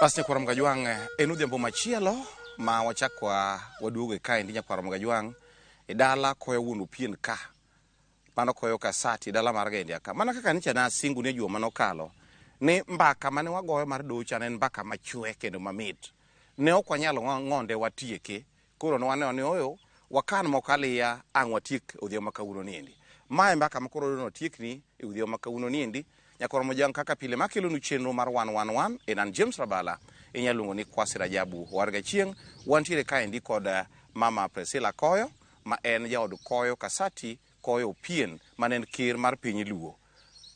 Pasne kwa Ramogajwang enudhiambo machielo ma wachakwa waduogo kae ndi nyakwa Ramogajwang dala koyo wuonu pien ka mano koyo kasati dala mar Gendia ka mana kaka nicha na singu ne juma manokalo ni mbaka mane wagoyo mar docha ne mbaka machwe kendo mamit ne ok wanyalo ng'onde watieke koro nwaneno ni oyo wakan mokalia ang watiek odhiambo makawuono niendi mae mbaka makoro no tiekni e odhiambo makawuono niendi nyakwa Ramogajwang kaka pile makelo nu chenro mar 111 enan James Rabala inyaluongo ni Kwasi Rajabu warga chieng wantiere kae ndi kod mama Priscilla Koyo ma en jaod Koyo Kasati Koyo Pien manen kir mar piny Luo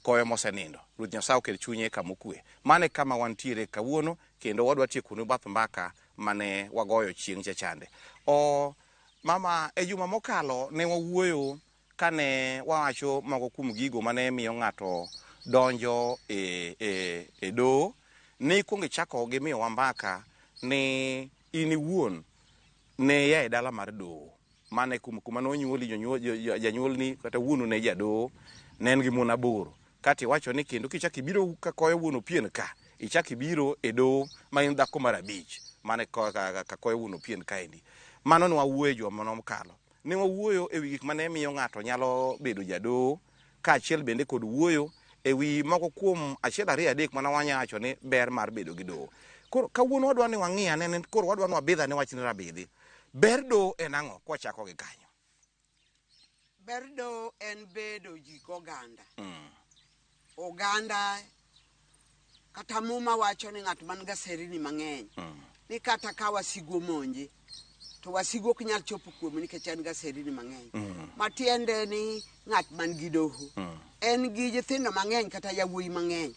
Koyo mosenindo Ruoth Nyasaye okel chunye kamokwe mane kama wantiere kawuono kendo wadwa tieko nu bath mbaka mane wagoyo chieng chachande mama e juma mokalo ne wawuoyo kane wawacho mago kuom gigo mane miyo ng'ato donjo do ne kuonge chako gi miyo wambaka ne ini wuon ne ya dala mar do mane kuma no nyuoli janyuol ni kata wuonu ne jado ne en gi mon aboro kati wacho ni kendo kichaki biro ka koyo wuonu pien ka ichaki biro e do ma in dhako mar abich mane ka koyo wuonu pien ka endi mano ne wawuoyo joma nomkalo ne wawuoyo ewi gik mane miyo ng'ato nyalo bedo jado ka achiel bende kod wuoyo ewi moko kuom achiel ariyo adek mana wanyacho ni ber mar bedo gi do koro kawuono wadwa ni wang'iya ne koro wadwa ni wabidha ne wachni rabidhi ber do en ang'o kwachako gi kanyo ber do en bedo ji oganda oganda kata muma wacho ni ng'at man gaserini mang'eny ni kata ka wasigo monje to wasigo ok nyal chopo kuom nikech en gaserini mang'eny matiende ni ng'at man gi doho en gi nyithindo mang'eny kata yawuoyi mang'eny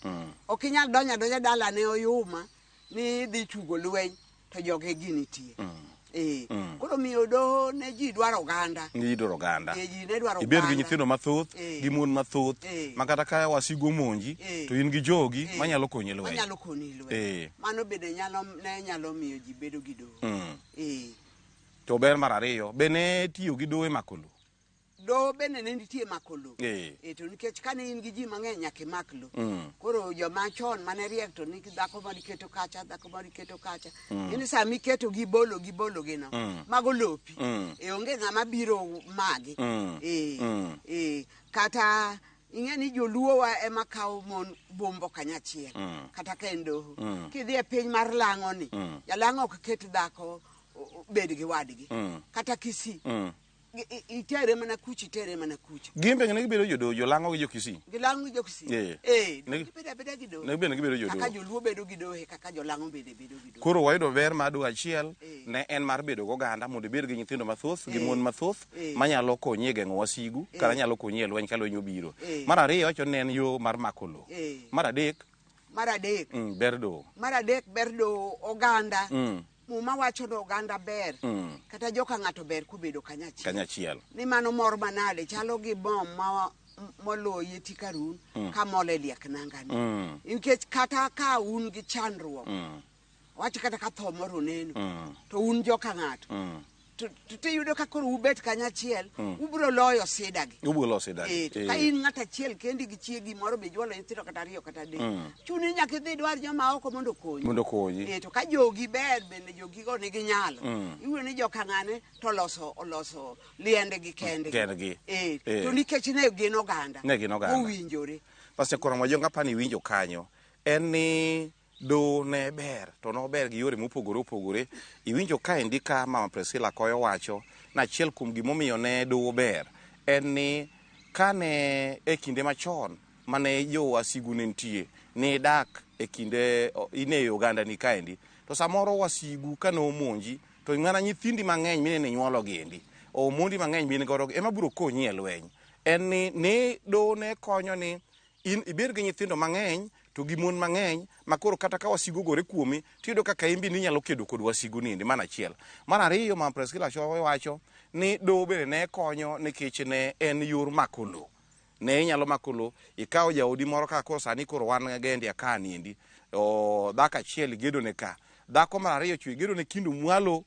ok inyal donya dala ne oyuma ni dhi tugo lweny to joge gi nitie koro miyo doho ne ji dwaro oganda ji dwaro oganda ji ne dwaro ibed gi nyithindo mathoth gi mon mathoth makata ka wasigo monji to in gi jogi manyalo konyi lweny mano bende nyalo miyo ji bedo gi doho to ber mar ariyo bene tiyo gi doho e makolo do bende ne nitie makolo to nikech kane in gi ji mang'eny nyaka imak lo koro joma chon mane riek to ni dhako ma diketo kacha dhako ma diketo kacha ini sami keto gi bolo gino mago lopi onge ng'ama biro magi kata ing'e ni joluo wa ema kawo mon bombo kanyachiel kata ka en doho kidhi e piny mar lang'o ni jalang'o ok ket dhako bed gi wadgi kata kisi itere mana kuchi gimbe ne gibedo jodo jolango gi jokisi gilango jokisi ne beda gido ne bende gibedo jodo kaka joluo bedo gido kaka jolango bedo gido koro wayudo ber mar do achiel ne en mar bedo goganda mondo bed gi nyithindo mathoth gi mon mathoth manyalo konyi e geng'o wasigu kata nyalo konyi e lweny ka lweny obiro mar ariyo wacho ne en yo mar makolo mar adek ber do oganda muma wacho no oganda ber kata joka ng'ato ber kubedo kanyachiel ni mano mor manade chalo gi bom ma moloye tikarun ka mole liek nangani nikech kata ka un gi chandruok wacho kata ka tho moro neno to un joka ng'ato to yudo ka koro ubet kanyachiel ubro loyo sidagi ka in ng'at achiel kendi gi chiegi moro be jwalo nyithindo kata ariyo kata adek chuni nyaka idhi dwar joma oko mondo konyi to ka jogi ber bende jogi go nigi nyalo iwuoyo ni joka ng'ane to oloso liende gi kendgi to nikech ne gin oganda owinjore Pastor Ramogajwang apani winjo kanyo en ni do ne ber to no ber gi yore mopogore opogore iwinjo ka endi ka mama Priscilla Koyo wacho na achiel kuom gimomiyo ne do ber en ni kane e kinde machon mane jo wasigu ne nitie ni dak e kinde ineyo oganda ni kaendi to samoro wasigu kane omonji to ng'ana nyithindi mang'eny mine nyuolo gi endi mondi mang'eny mine godo ema biro konyi e lweny en ni ne do ne konyo ni in ibed gi nyithindo mang'eny to gi mon mang'eny makoro kata ka wasigu gore kuomi tiyudo kaka imbi ni nyalo kedo kod wasigu nindi mana achiel mar ariyo mama Priscilla wacho ni do bende ne konyo nikech ne en yor makolo ne inyalo makolo ikawo jaodi moro kaka koro sani koro wan Gendia ka nindi dhako achiel gedo ne ka dhako mar ariyo chwe gedo ne kindu mwalo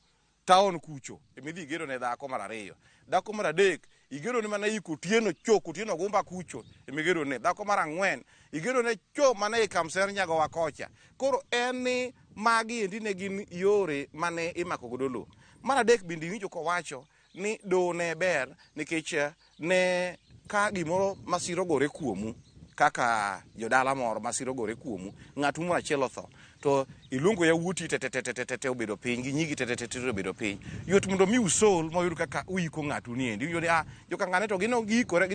taon kucho emidhi gedo ne dhako mar ariyo dhako mar adek igero ni mana iko tieno choko tieno gumba kucho emigero ne dhako mar ang'wen igero ne cho mana ikamser nyago wakocha koro en ni magi endi ne gin yore mane imako godo lo. Mar adek bende iwinjo kowacho ni do ne ber nikech ne ka gimoro masiro gore kuomu kaka jodala moro masiro gore kuomu ng'atu moro achiel otho to iluongo yawuoti te obedo piny gi nyigi te obedo piny yot mondo mi usol moyud kaka uiko ng'atu ni endi iwinjo ni joka ng'ane to gino giikore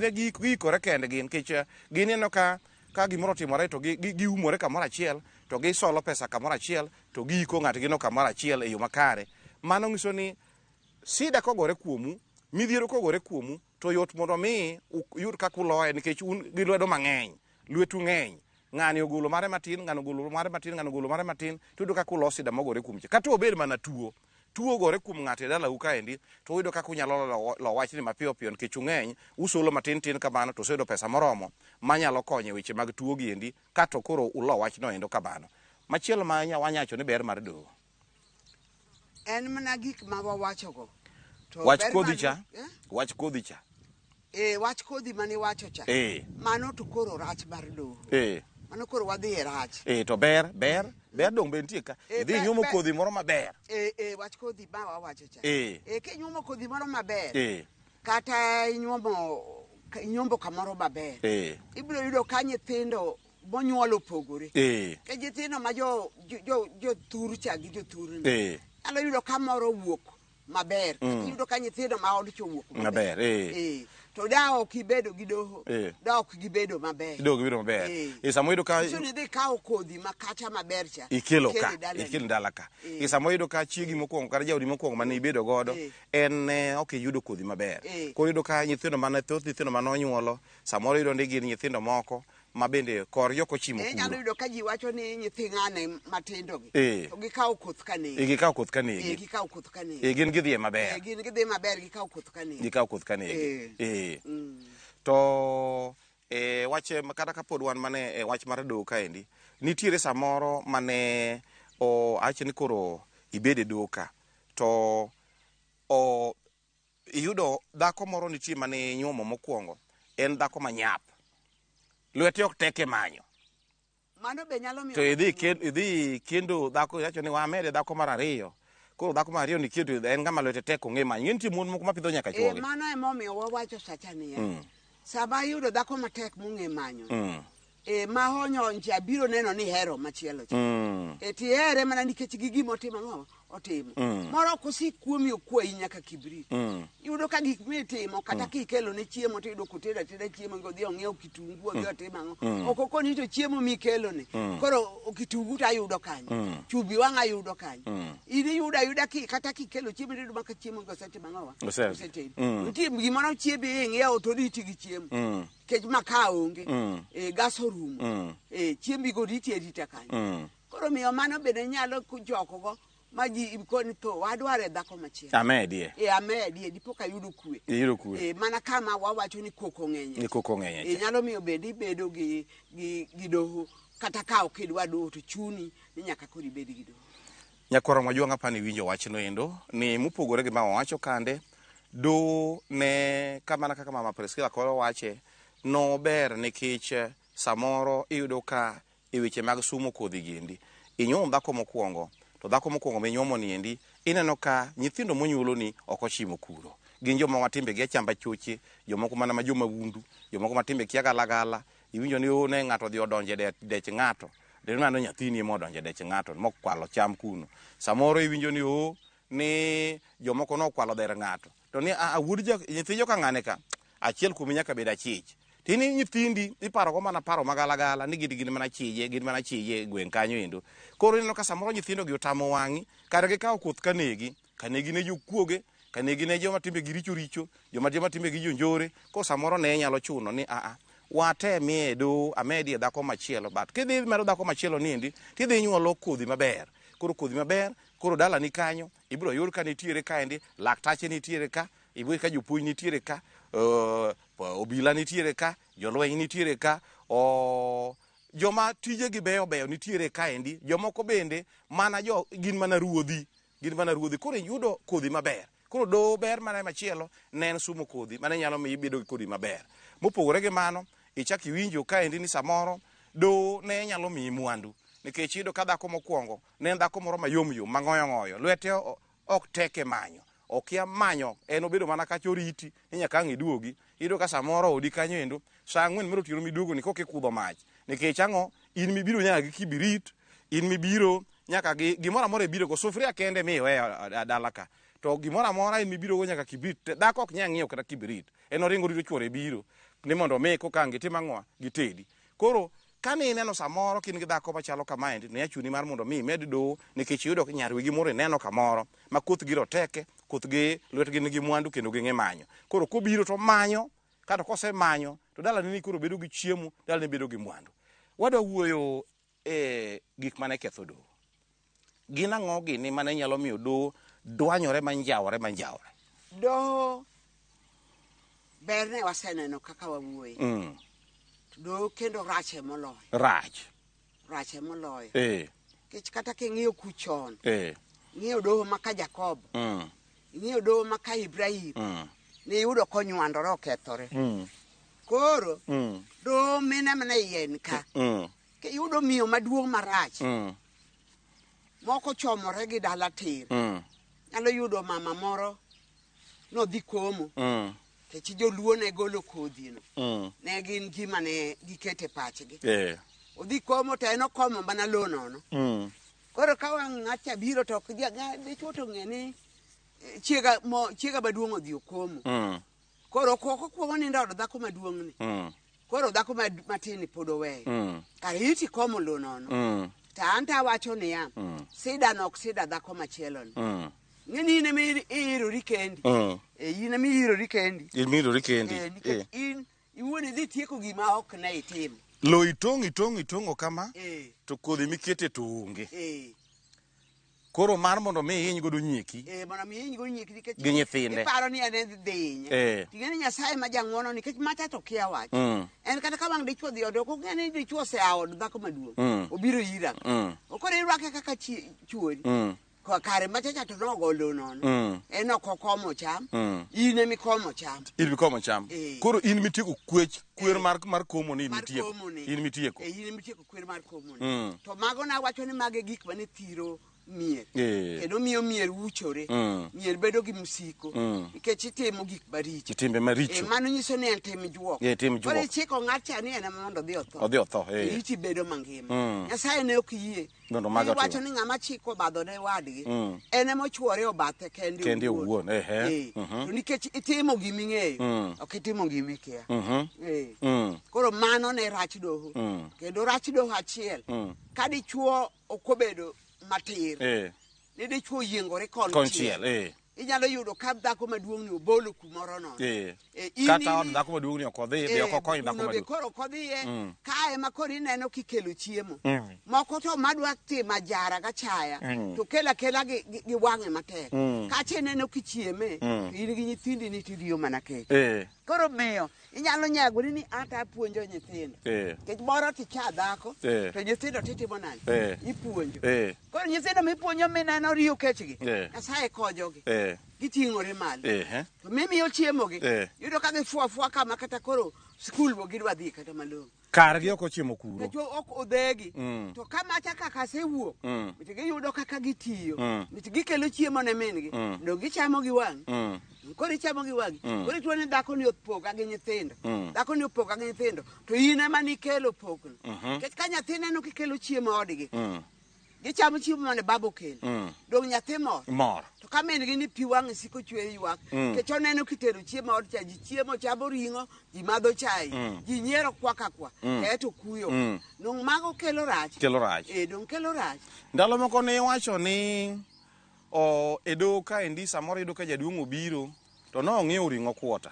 kendgi nikech gineno ka gimoro timore to giumore kamoro achiel to gisolo pesa kamoro achiel to giiko ng'atgino kamoro achiel e yo makare. Mano ng'iso ni sida kogore kuomu, midhiero kogore kuomu, to yot mondo mi uyud kaka uloye nikech un gi lwedo mang'eny, lwetu ng'eny. Ng'ani ogolo mare matin, ng'ani ogolo mare matin, ng'ani ogolo mare matin, tuyudo kaka ulo sida mogore kuom cha. Kata obed mana tuo gore kuom ng'ato e dalau kaendi, to uyudo kaka unyalo lo wachni mapiyo piyo nikech ung'eny, usolo matin tin kamano to useyudo pesa moromo manyalo konyo e weche mag tuo giendi, kato koro ulo wachno endo kamano. Machielo ma wanyacho ni ber mar doho. En mana gik ma wawachogo. Wach kodhi cha? Wach kodhi cha. Wach kodhi mane wacho cha. Mano to koro rach mar doho. Mano koro wadhi e rach. To ber dong be nitie ka. Idhi nyuomo kodhi moro maber. Wach kodhi ma wawacho cha. Kinyuomo kodhi moro maber. Kata inyuombo kamoro maber. Ibiro yudo ka nyithindo monyuol opogore. Ke nyithindo ma jo thur cha gi jo thurni. Alo yudo ka moro wuok maber. Yudo ka nyithindo ma od cho wuok maber. To da ok ibedo gi doho. Da ok gibedo maber. Doho gibedo maber. Samo yudo ka so ni dhi kawo kodhi makacha maber cha. Ikelo dala ka. Samo yudo ka chiegi mokwongo kata jaodi mokwongo mane ibedo godo en ok yudo kodhi maber. Ko yudo ka nyithindo mane thoth nyithindo manonyuolo samoro yudo ni gin nyithindo moko ma bende kor yoko chimo kuro. Nyalo yudo ka ji wacho ni nyithi ng'ane matindo gi. To gikawo koth kanegi. Gikawo koth kanegi. Gikawo koth kanegi. Gin gidhi maber. Gin gidhi maber gikawo koth kanegi. Gikawo koth kanegi. To wache kata kapod wan mane wach mar doho kaendi nitiere samoro mane ache ni koro ibede doho ka to iyudo dhako moro nitie mane nyuomo mokwongo en dhako manyap. Lwete ok tek e manyo. Mano be nyalo miyo. To idhi kendo dhako yacho ni wamede dhako mar ariyo. Koro dhako mar ariyo ni kendo en ng'ama lwete tek ong'e manyo. Nitie mon moko mapidho nyaka chuogi. Mano emomiyo wawacho sacha niya. Sama yudo dhako matek mong'e manyo. Ma honyo nja biro neno ni hero machielo cha. Ti here mana nikech gi gimotimo ang'o otimo. Moro kosikuomi okuoyi nyaka kibrit. Yudo ka gik mitimo kata kikelo ne chiemo to yudo koteda chiemo godhi ong'iew kitungu odhi otimo ang'o. Ok okoni to chiemo mikelo ne. Koro kitungu ta yudo kanyo. Chubi wang'a yudo kanyo. Ini yuda kata kikelo chiemo yudo maka chiemo gosetimo ang'o. Osetedo. Nitie gimoro chiebe ng'iew to riti gi chiemo. Kech maka onge. Gas orumo. Chiembi go riti erita kanyo. Koro miyo mano bende nyalo kujokogo maji ikoni to wadware dhako machielo. Amedie. Amedie dipo ka yudo kwe. Yudo kwe. Mana kama wawacho ni koko ng'enye. Ni koko ng'enye. Nyalo miyo bende ibedo gi doho kata ka ok idwa doho to chuni ni nyaka koro ibed gi doho. Nyakoro majuanga pani winjo wachno endo ni mupogore gi ma wacho kande do ne kamana kaka mama Priscilla koro wache no ber nikech samoro iyudo ka e weche mag sumo kodhi giendi inyuom dhako mokwongo to dhako mokwongo minyuomo ni endi ineno ka nyithindo monyuolo ni ok ochimo kuro. Gin joma watimbe gi chamba choche, jomoko mana ma joma wundu, jomoko matimbe kia gala iwinjo ni ne ng'ato dhi odonje dech ng'ato. De mano nyathini emo odonje dech ng'ato mokwalo cham kuno. Samoro iwinjo ni ni jomoko no kwalo der ng'ato. To ni wuod nyithindo ka ng'ane ka achiel kuom nyaka bed achich. Tini nyithindi iparo go mana paro magala ni gin mana chije gweng kanyo endo. Koro ineno ka samoro nyithindo gi otamo wang'i kata gikawo koth kanegi ne jokuoge kanegi ne joma timbe gi richo joma timbe gi jonjore ko samoro ne nyalo chuno ni watemie do amedie dhako machielo but kidhi medo dhako machielo ni endi tidhi nyuolo kodhi maber. Koro kodhi maber koro dala ni kanyo ibiro yud ka nitiere kaendi laktache nitiere ka ibiro ka jopuonj nitiere ka obila nitiere ka jolweny nitiere ka joma tije gi beyo nitiere kaendi jomoko bende mana gin mana ruodhi koro yudo kodhi maber. Koro do ber mana machielo ne en sumo kodhi mane nyalo mi ibedo gi kodhi maber. Mopogore gi mano ichak iwinjo kaendi ni samoro do ne nyalo mi mwandu nikech iyudo ka dhako mokwongo ne en dhako moro mayom yom mangoyo ngoyo lwete ok teke manyo okia manyo en obedo mana kacha oriti inyaka ang' iduogi iyudo ka samoro odi kanyo endo saa 4 mar otieno miduogo ni kokikudho mach nikech ang'o in mibiro nyaka gi kibirit in mibiro nyaka gi gimoro amora ibiro go sufuria kende miweyo dala ka to gimoro amora in mibiro go nyaka kibrit dhako ok nyang' ng'iewo kata kibirit en oringo rito chuore biro ni mondo mi kokang' gitim ang'o gitedi koro kane ineno samoro kin gi dhako machalo kamaendi ne achuni mar mondo mi imed doho nikech iyudo nyarwigi moro ineno kamoro ma kothgi roteke kothgi lwetgi nigi mwandu kendo ging'e manyo koro kobiro to manyo kata kosemanyo to dalane ni koro bedo gi chiemo dalane bedo gi mwandu wadwa wuoyo gik mane ketho doho gin ang'o gini mane nyalo miyo doho dwanyore manjawore doho ber ne waseneno kaka wawuoye doho kendo rache moloyo rache moloyo kech kata king'iyo kuchon ng'iyo doho maka Jakobo ng'iyo doho maka Ibrahim ne yudo konywandore okethore koro doho mine mane yen ka yudo miyo maduong' marach moko chomore gi dala tir nyalo yudo mama moro nodhi komo kech joluo ne golo kodhino ne gin gima ne gikete pachgi odhi komo to en okomo mana lo nono koro ka wang' ng'acha biro to dichuo to ng'e ni chiega maduong' odhi okomo koro koko kuomo nindo od dhako maduong'ni koro dhako matin pod oweyo kar iti komo lo nono to an to awacho niya sida no ok sida dhako machieloni ng'eni in ema iirori kendi in ema iirori kendi nikech in iwuon idhi tieko gima ok ne itimo lo itong'o kama to kodhi mikete to onge koro mar mondo mi hiny godo nyieki mondo mi hiny godo nyieki nikech gi nyithinde iparo ni en dhi hinye ting'eni Nyasaye ma jang'wono nikech macha to kia wach en kata ka wang' dichuo dhi ode ok ong'e ni dichuo osea od dhako maduong' obiro ira okoro irwake kaka chuori kare machacha to nogolo nono en ok okomo cham in emi komo cham koro in mitieko kwer mar komo ni in mitieko kwer mar komo ni to mago na wacho ni mage gik mane thiro mier kendo miyo mier wuchore mier bedo gi msiko nikech itimo gik maricho timbe maricho mano nyiso ni en tim juok koro chiko ng'acha ni en mondo odhi otho iti bedo mangima Nyasaye ne ok yie wacho ni ng'ama chiko badho ne wadgi en ema ochuore obathe kende owuon to nikech itimo giming'eyo ok itimo gimikia koro mano ne rach doho kendo rach doho achiel ka dichuo ok obedo matir ne dichuo yiengore konchiel inyalo yudo ka dhako maduong' ni obolo kumoro nono kata od dhako maduong' ni ok odhi be ok okony dhako maduong' koro ok odhiye kae ma koro ineno kikelo chiemo moko to madwa timo ajara gachaya to kelo akela gi wang'e matek kacha ineno kichieme in gi nyithindi ni tidiyo mana kech koro miyo inyalo nyagori ni ata apuonjo nyithindo kech moro ticha dhako to nyithindo titimo nani ipuonjo koro nyithindo mipuonjo mineno riyo kechgi Nyasaye konyogi giting'ore malo to mimiyo chiemogi yudo ka gifuafua kama kata koro skul bo gidwa dhi kata malong'o kargi ok ochiemo kuro ok odhegi to kamacha kaka sewuok mit giyudo kaka gitiyo mit gikelo chiemo ne min gi ndo gichamo gi wang' koro ichamo gi wang'i koro ituo ni dhako ni opoga gi nyithindo to in ema nikelo pokno nikech ka nyathi neno kikelo chiemo odgi gichamo chiemo mane babo kelo dong nyathi mor to ka min gi ni pi wang'e siko chwe ywak kech oneno kitero chiemo od cha ji chiemo chamo ring'o ji madho chai ji nyiero kwaka to kuyo dong mago kelo rach dong kelo rach ndalo moko ne iwacho ni edo ka endi samoro yudo ka jaduong' obiro to nong'iewo ring'o kwota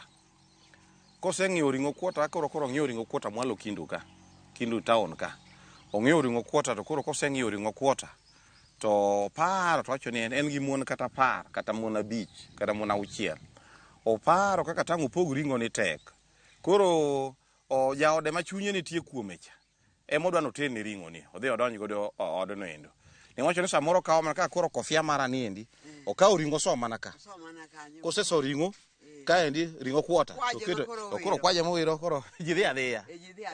koseng'iewo ring'o kwota koro ong'iewo ring'o kwota mwalo Kindu town ka ong'iewo ring'o kwota to koro koseng'iewo ring'o kwota to paro to wacho ni en gi muon kata muon abich kata muon auchiel oparo kaka tang' opog ring'o ni tek koro jaode ma chunye nitie kuome cha emodwa noten ni ring'o ni odhi odonj godo odno endo ne wacho ni samoro kawo mana kaka koro kofia mara ni endi okawo ring'o so mana ka koseso ring'o kaendi ringo kwota Kwaje to keto koro to koro wiro. kwaje mowiro koro ji dhi adhiya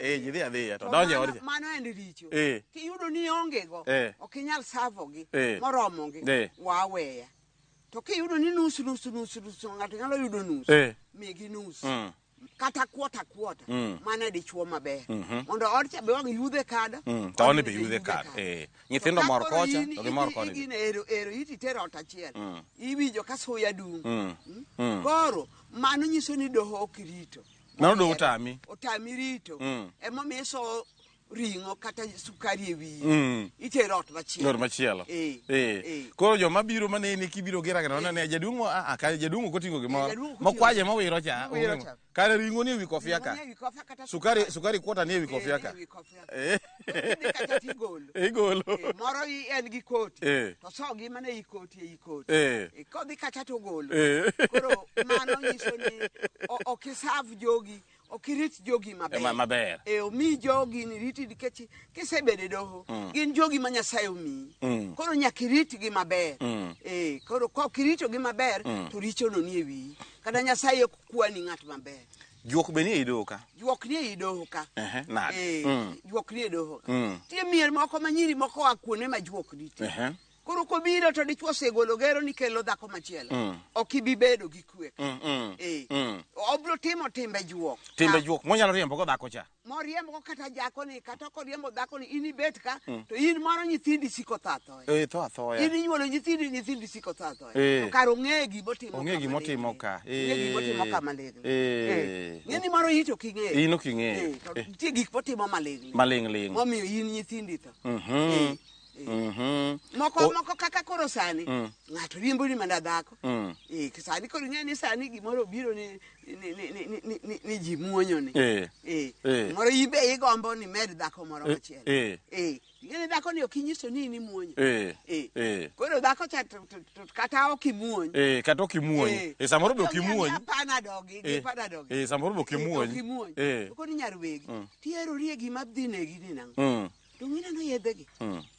ji dhi adhiya to donjo od mano en richo Eh. kiyudo ni onge go Eh. ok inyal savogi Eh. moromogi Eh. waweya to kiyudo ni nus ng'ato nyalo yudo nus Eh. migi nus Mm. kata kwota Mm. mane dichuo maber Mhm. mondo odcha be wang yudhe kada to oni be yudhe kad nyithindo mor kocha to gi mor koni gin ero iti tero ot achiel iwinjo ka suya dung koro mano nyiso ni doho ok rito mano do otami rito emomiyo so ringo kata sukari e wiye Mm. itero ot machielo Lor machielo. Koro joma biro manene kibiro giragana ne jaduong' ka jaduong' koting'o gimoro. Mokwaje mowiro cha. Kare ring'o ni ewi kofia ka. Sukari kwota ni ewi kofia ka. Igolo. Moro en gi koti. To so gi mane i koti e i koti. Kodhi kacha to golo. Koro mano nyiso ni ok isav jogi okirit jogi maber. Omi jogi ni riti nikech kisebede doho gin jogi ma Nyasaye omiyi. Koro nyaka iritgi maber. Koro kokirito gi maber to richo no ni e wiyi. Kata Nyasaye ok kwani ng'at maber. Juok be ni e doho ka. Juok ni e doho ka. Nade. Juok ni e doho ka. Tie mier moko manyiri moko wa kuone ma juok nitie. Koro kobiro to dichuo segolo gero ni kelo dhako machielo. Ok ibi bedo gi kwe. Obro timo timbe juok. Timbe juok monyalo riembo go dhako cha. Moriembo go kata jako ni kata koriembo dhako ni ini bet ka to in moro nyithindi siko thatho. Tho athoya. In inyuolo nyithindi siko thatho. To kar ong'egi motimo. Ong'egi motimo ka. Ong'egi motimo ka malegni. Ng'eni moro ito king'e. In ok ing'eyo. To nitie gik motimo malegni. Maling'. Momiyo in nyithindi tho. Moko kaka koro sani ng'ato riembo ni manda dhako sani koro ing'e ni sani gimoro biro ni ji muonyo ni moro ibe igombo ni med dhako moro machielo ing'e ni dhako ni ok inyiso ni ini muonyo koro dhako cha kata ok imuony kata ok imuony samoro be ok imuony samoro be ok imuony koro nyarwegi tierori e gima dhi negi ni nang'o Dungina no yedhegi.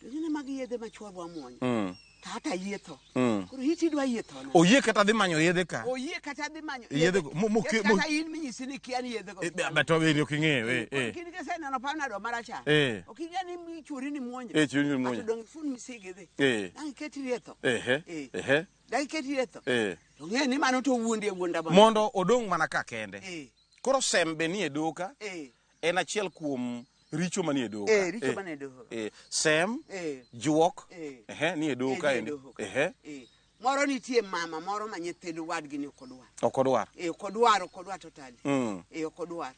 Dungina magi yedhe machwarwa muonyo. Kata yetho. Koro hiti dwa yetho. Oyie kata dhi manyo yedhe ka. Oyie kata dhi manyo yedhe. Kata in minyisi ni kia ni yedhe go. Beto be ok ing'eyo. Kini ke sena no panado maracha. Ok ing'e ni churi ni muonyo. Churi ni muonyo. Atodong fun misigi dhi. Dang keti yetho. Dang keti yetho. To ng'e ni mano to wuondi e wuonda ba. Mondo odong' mana ka kende. Koro sembe ni e doka. En achiel kuom richo manie e doho ka. Richo manie e doho. Sem, juok, ni e doho ka endi. Moro nitie mama moro ma nyithindo wadgi ni ok odwar. Ok odwar. Ok odwar totally. Ok odwar.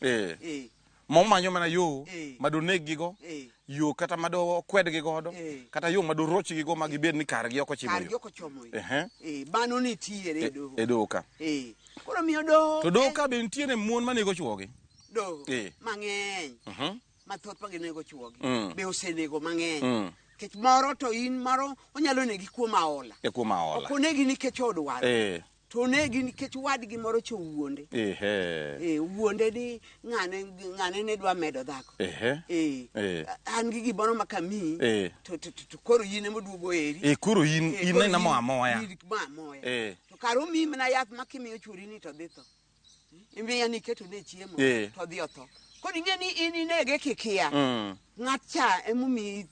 Momanyo mana yo madoneg gigo, yo kata mado kwedgi godo, kata yo mado roch gigo ma gibed ni kargi ok ochimo yo. Kargi ok ochomo yo. Mano nitie e doho. E doho ka. Koro miyo doho. To doho ka be nitie ne mon manego chuogi. Doho. Mang'eny. Mathoth maginego chuogi be osenego mang'eny kech moro to in moro onyalo negi kuom aola ok onegi nikech odwaro to onegi nikech wadgi moro cho wuonde wuonde ni ng'ane ne dwa medo dhako an gi gimoro makami to koro in emoduogo eri koro in ena moamoya to karo mi mana yath makimiyo churi ni to dhi tho imiya niketo ne chiemo to dhi otho kodi ing'e ni in inege kikia ng'at cha emomi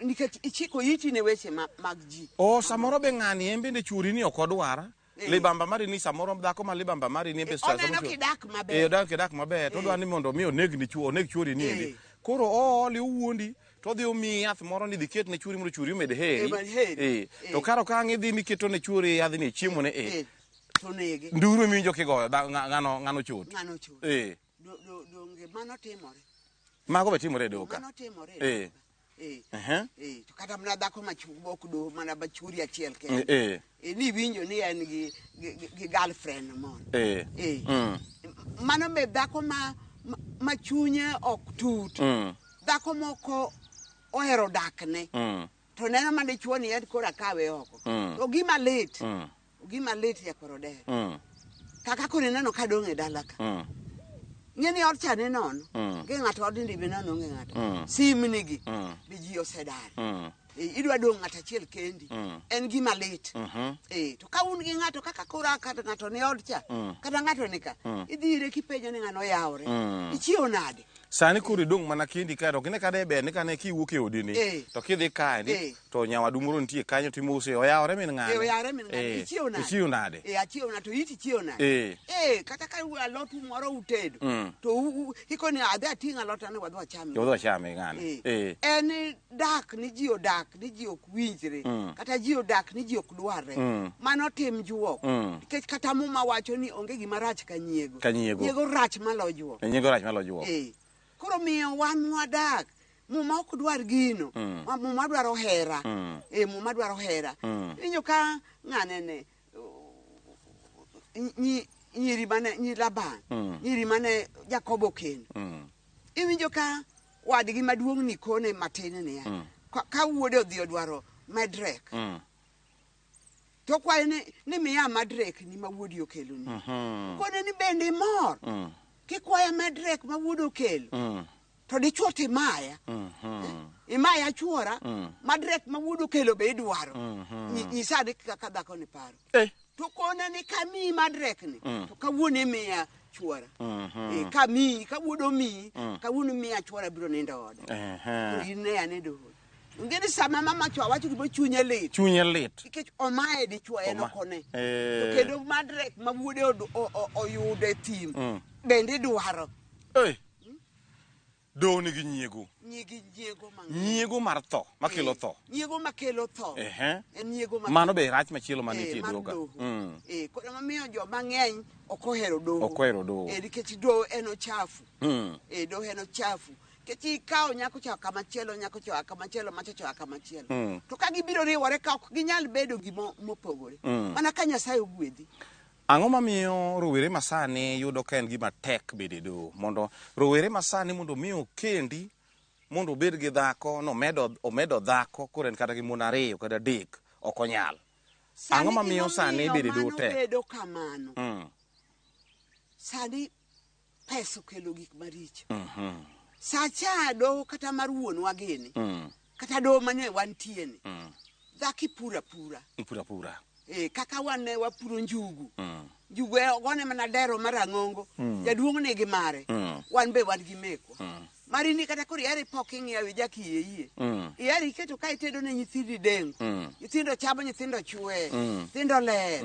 nikech ichiko iti ne weche mag ji samoro be ng'ani en bende churi ni ok odwar libamba mari ni samoro dhako ma libamba mari ni be oneno kidak maber kidak maber to dwa ni mondo mi oneg churi ni endi koro ooli owuondi to dhi omi yath moro ni dhi ket ne churi mondo churi omed heri to karo ka ng'idhi miketo ne churi yadh ni chiemo ne to nege nduru miwinjo kigoyo ng'ano chot donge mano timore mago be timore e doka mano timore to kata mana dhako machubok do mana bachuri achiel kende ni winjo ni en gi girlfriend mon mano be dhako ma chunye ok tut dhako moko ohero dakne to neno mane chuo ni en kora kawe oko to gima lit ya korode kaka kore neno ka dong' e dala ka ng'eni ot chane nono ge ng'ato odindi be nono ng'e ng'ato sim nigi be ji osedar idwa dong ng'ato achiel kendi en gima lit to ka un gi ng'ato kaka kora kata ng'ato ni od cha kata ng'ato ni ka idhi ire kipenjo ni ng'ano yawre ichiewo nade sani kuri dong mana kendi ka to kine kade ber ni kane kiwuok e odini to kidhi kadi to nyawadu moro nitie kanyo timose oyawre min ng'ane oyawre min ng'ane ichiewo nade achiewo nade to iti chiewo nade kata ka alot moro utedo to ikoni adhi ating' alot ani wadwa chame ng'ane en dak ni ji odak ni ji ok winjre kata ji odak ni ji ok dwarre mano tim juok nikech kata muma wacho ni onge gima rach ka nyiego rach malo juok koro miyo wan mwadak muma ok dwar gino muma dwaro hera muma dwaro hera inyo ka ng'anene nyiri mane nyi Laban nyiri mane Jakobo ken iwinjo ka wadgi maduong' ni kone matin ni ka wuode odhi odwaro medrek to kwaye ni miya medrek ni ma wuodi okelo ni kone ni bende mor kikwaya medrek ma wuodi okelo to dichuo timaya imaya chuora medrek ma wuodi okelo be idwaro nyisani kaka dhako ni paro to kone ni kami medrek ni to kawuone miya chuora kami kawuodo mi kawuono miya chuora biro nindo oda ine ane doho ngeni sama mama chwa wacho gibo chunye lit nikech omaye dichuo en okone to kendo medrek ma wuode oyude thim bende dwaro do nigi nyiego mar tho makelo tho en nyiego mano be rach machielo manitie doga koro mamiyo joma ng'eny ok ohero doho nikech doho en ochafu doho en ochafu nikech ikawo nyako cha kamachielo macho cha kamachielo to ka gibiro riwore ka ok ginyal bedo gimopogore mana ka Nyasaye ogwedhi. Ang'o mamiyo rowere masani yudo ka en gima tek bede do mondo rowere masani mondo miyo kendi mondo obed gi dhako no omedo dhako koro en kata gi mon ariyo kata adek ok onyal. Ang'o mamiyo sani bede do tek? Bedo kamano. Sani pesa okelo gik maricho. Sacha do kata mar wuonwa gini. Kata do mane wantie ni. Dhaki pura. Kaka wane wapuro njugu njugu ogone mana dero marang'ongo jaduong' nigi mare wan be wan gi meko mari ni kata kori yari poking ya wijaki yie yari keto kai tedo ne nyithindi dengu nyithindo chamo nyithindo chwe nyithindo ler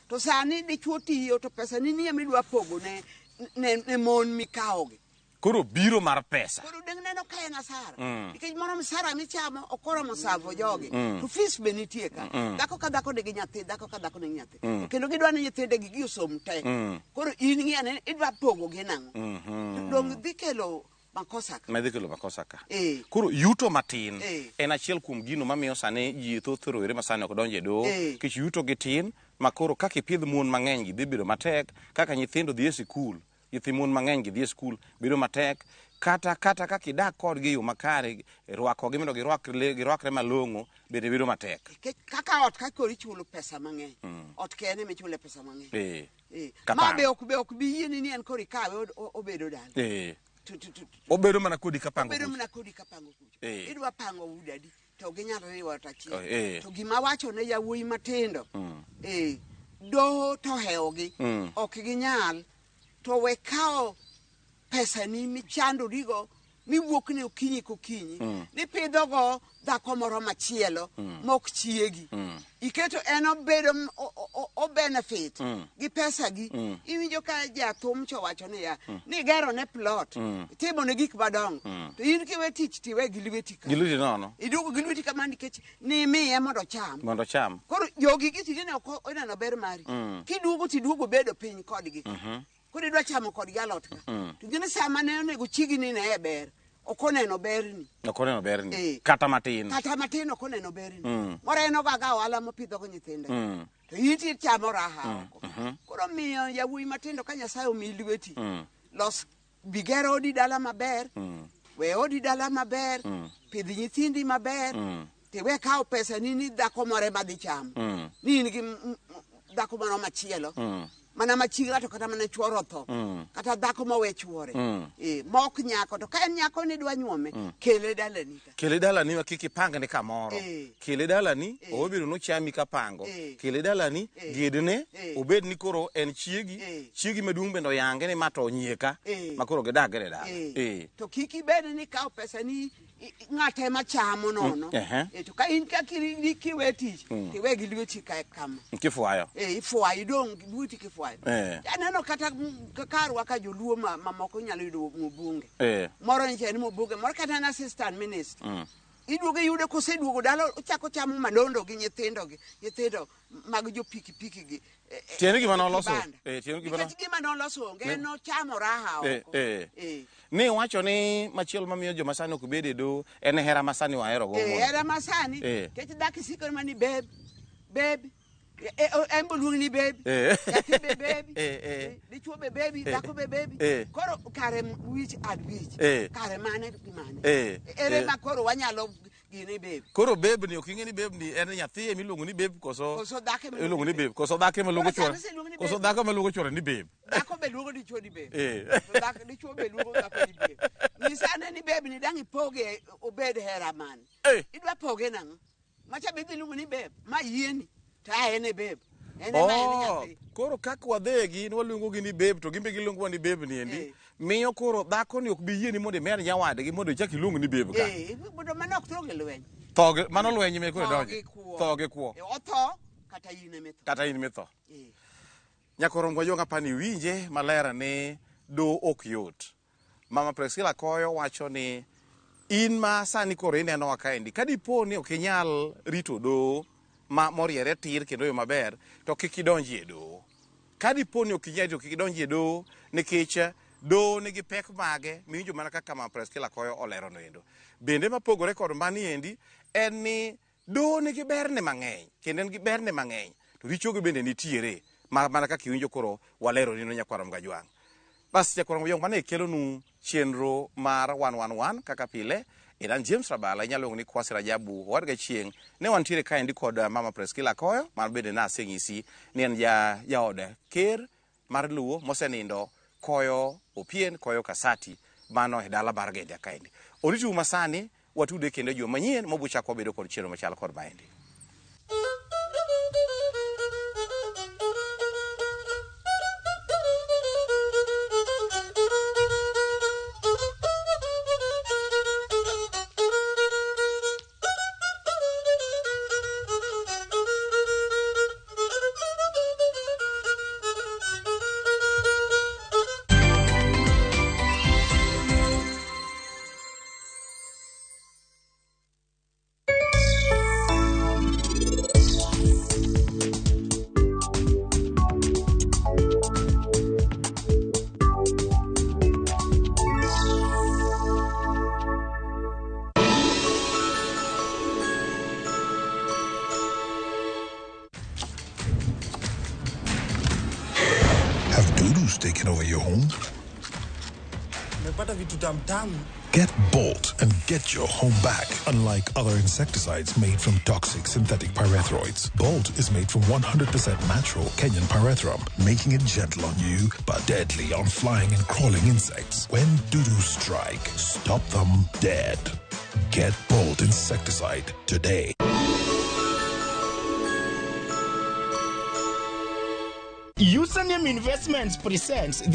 to sani dichuo tiyo to pesa ni nie midwa pogo ne mon mikaoge koro biro mar pesa koro deng neno ka en asara nikech moro msara michamo okoro mosavo jogi to fees be nitie ka dhako ka dhako nigi nyathi kendo gidwa ni nyithinde gi osom te koro in ng'iane idwa pogo gi nang'o dong dhi kelo makosa ka koro yuto matin en achiel kuom gino mamiyo sani ji thoth rowere masani ok donje do kich yuto gi tin makoro kaka ipidh mon mang'eny gi dhi bedo matek kaka nyithindo dhi e sikul nyithi mon mang'eny gi dhi e skul bedo matek kata kaka idak kodgi yo makare rwakogi mondo girwakre malong'o bende bedo matek kaka ot kakori chulo pesa mang'eny ot kene michule pesa mang'eny ma be ok bi yieni ni en kori kawe obedo dala obedo mana kodi kapango kucho idwa pango udadi to ginyalo riwo tachiel to gima wacho ne yawuoyi matindo doho to hewogi ok ginyal to we kawo pesa ni michandorigo miwuok ne okinyi kokinyi nipidhogo dhako moro machielo mok chiegi iketo en obedo benefit gi pesa gi iwinjo ka jathum chowacho ni ya ni gero ne plot timo ne gik madongo to in kiwe tich tiwe gi lweti ka nono iduogo gi lweti kama nikech ni miye mondo cham koro jogi gitigi ne ok oneno ber mari kiduogo bedo piny kodgi kodi dwa chamo kod galot ka to gine sama ne onego chigni ne e ber okoneno berni kata matin okoneno berni moro en ogaga ohala mopidho go nyithinde to iti chamo raha koro miyo yawuoyi matindo ka Nyasaye omi lweti los bigero odi dala maber we odi dala maber pidh nyithindi maber tiwe kawo pesa ni dhako more madhi chamo ni in gi dhako moro machielo mana machiegni to kata mana chuoro tho kata dhako mawe chuore mok nyako to ka en nyako ni dwa nyuome kele dalani kele dalani ma kiki pang ne kamoro kele dalani obiro no chami ka pango kele dalani gedne obed ni koro en chiegi maduong bendo yange ni mato nyieka makoro gedagre da to kiki bed ni ka pesa ni ng'ate machamo nono to ka in ka kiwe tich tiwe gi lweti ka kama kifuayo ifuayo dong lweti kifuayo aneno kata karwa ka joluo mamoko nyalo yudo mubunge moro ni mubunge moro kata na assistant minister iduogo yude koseduogo dalo chako chamo madondo gi nyithindo mag jo pikipiki gi tiene gima noloso tiene gima noloso ngeno chamo raha oko ni wacho ni machielo mamiyo joma sani ok bede do en hera masani wahero go hera masani kech dak sikon mani baby embo luongi ni baby yati be baby dichuo be baby dako be baby koro kare which kare mane ere ma koro wanyalo gini baby koro baby ni okingeni baby ni en nyathi miluongo ni baby koso dake miluongo ni baby koso dake maluongo chwore koso dake maluongo chwore ni baby dako be luongo dichuo di baby dako dichuo be luongo dako di baby ni sane ni baby ni dangi poge obed hera man idwa poge nang macha be luongo ni baby ma yieni ta ene babe koro kaka wadhegi waluongo gi ni babe to gimbe giluongo ni babe ni endi miyo koro dhako ni ok bi yie ni mondo mer nyawadgi mondo ichak iluong ni babe ka mondo manok toge lweny thoge mano lweny me koro donje thoge kuo otho kata in mitho nyakoro ngwajonga pani winje malera ni do ok yot mama Priscilla Koyo wacho ni in ma sani koro ineno wa kaendi kadipo ni ok inyal rito do ma moriere tir kendo yo maber to kik idonji e do kadipo ni ok inyal to kik idonji e do nikech do nigi pek mage miwinjo mana kaka mama Priscilla Koyo olero noendo bende mapogore kod mani endi en ni do nigi berne mang'eny kendo en gi berne mang'eny to richogo bende nitiere mana kaka iwinjo koro walero nino nyakwaro Mgajwang' bas nyakwaro Mgajwang' mane kelonu chenro mar 111 kaka pile Iran James Rabala inyalo ni Kwasi Rajabu wadga chieng ne wantiere kaendi kod mama Priscilla Koyo mar bende na sengisi ni en jaode ker mar Luo mosenindo Koyo Opien Koyo Kasati mano e dala bar Gede kaendi oritu masani watude kendo jo manyien mobucha ko bedo kod chenro machal kod maendi Taken over your home? Get Bolt and get your home back. Unlike other insecticides made from toxic synthetic pyrethroids, Bolt is made from 100% natural Kenyan pyrethrum, making it gentle on you but deadly on flying and crawling insects. When doo-doo strike, stop them dead. Get Bolt insecticide today. Username Investments presents the